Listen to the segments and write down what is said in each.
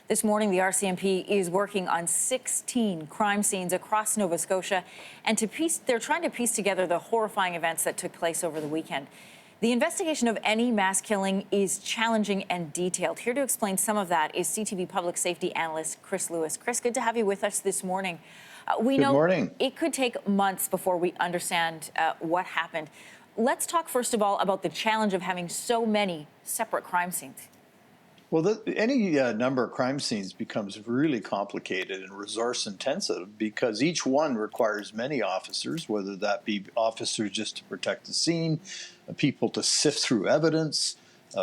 This morning, the RCMP is working on 16 crime scenes across Nova Scotia, and they're trying to piece together the horrifying events that took place over the weekend. The investigation of any mass killing is challenging and detailed. Here to explain some of that is CTV public safety analyst Chris Lewis. Chris, good to have you with us this morning. We know it could take months before we understand what happened. Let's talk first of all about the challenge of having so many separate crime scenes. Well, any number of crime scenes becomes really complicated and resource intensive because each one requires many officers, whether that be officers just to protect the scene, people to sift through evidence,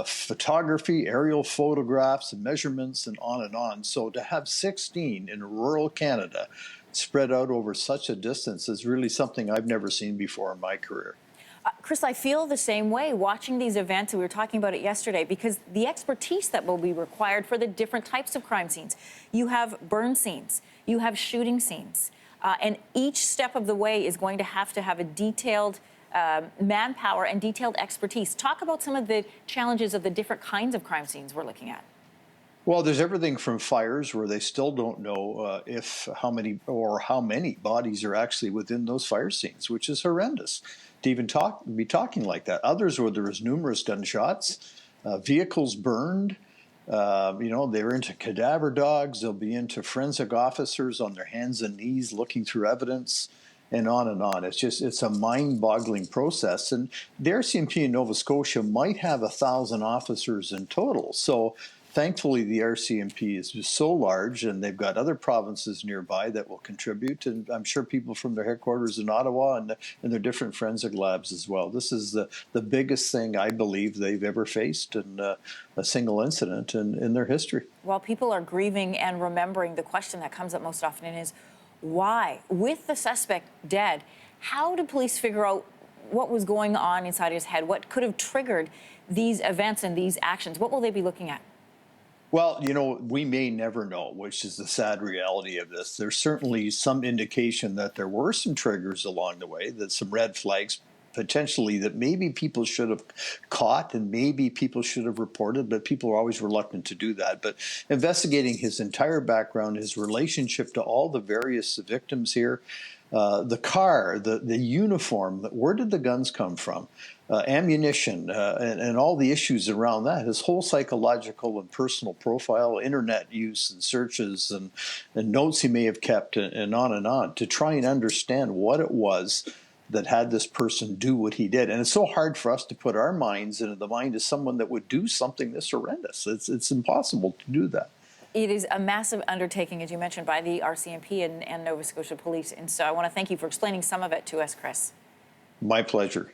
photography, aerial photographs, and measurements, and on and on. So to have 16 in rural Canada spread out over such a distance is really something I've never seen before in my career. Chris, I feel the same way watching these events. We were talking about it yesterday because the expertise that will be required for the different types of crime scenes. You have burn scenes, you have shooting scenes, and each step of the way is going to have a detailed manpower and detailed expertise. Talk about some of the challenges of the different kinds of crime scenes we're looking at. Well, there's everything from fires where they still don't know how many bodies are actually within those fire scenes, which is horrendous to even be talking like that. Others where there was numerous gunshots, vehicles burned. They're into cadaver dogs. They'll be into forensic officers on their hands and knees looking through evidence, and on and on. It's a mind-boggling process. And the RCMP in Nova Scotia might have 1,000 officers in total. So thankfully, the RCMP is just so large, and they've got other provinces nearby that will contribute, and I'm sure people from their headquarters in Ottawa and their different forensic labs as well. This is the biggest thing I believe they've ever faced in a single incident in their history. While people are grieving and remembering, the question that comes up most often is, why? With the suspect dead, how do police figure out what was going on inside his head? What could have triggered these events and these actions? What will they be looking at? Well, we may never know, which is the sad reality of this. There's certainly some indication that there were some triggers along the way, that some red flags potentially that maybe people should have caught and maybe people should have reported, but people are always reluctant to do that. But investigating his entire background, his relationship to all the various victims here, the car, the uniform, where did the guns come from, ammunition, and all the issues around that, his whole psychological and personal profile, internet use and searches and notes he may have kept, and on, to try and understand what it was that had this person do what he did. And it's so hard for us to put our minds into the mind of someone that would do something this horrendous. It's impossible to do that. It is a massive undertaking, as you mentioned, by the RCMP and Nova Scotia Police. And so I want to thank you for explaining some of it to us, Chris. My pleasure.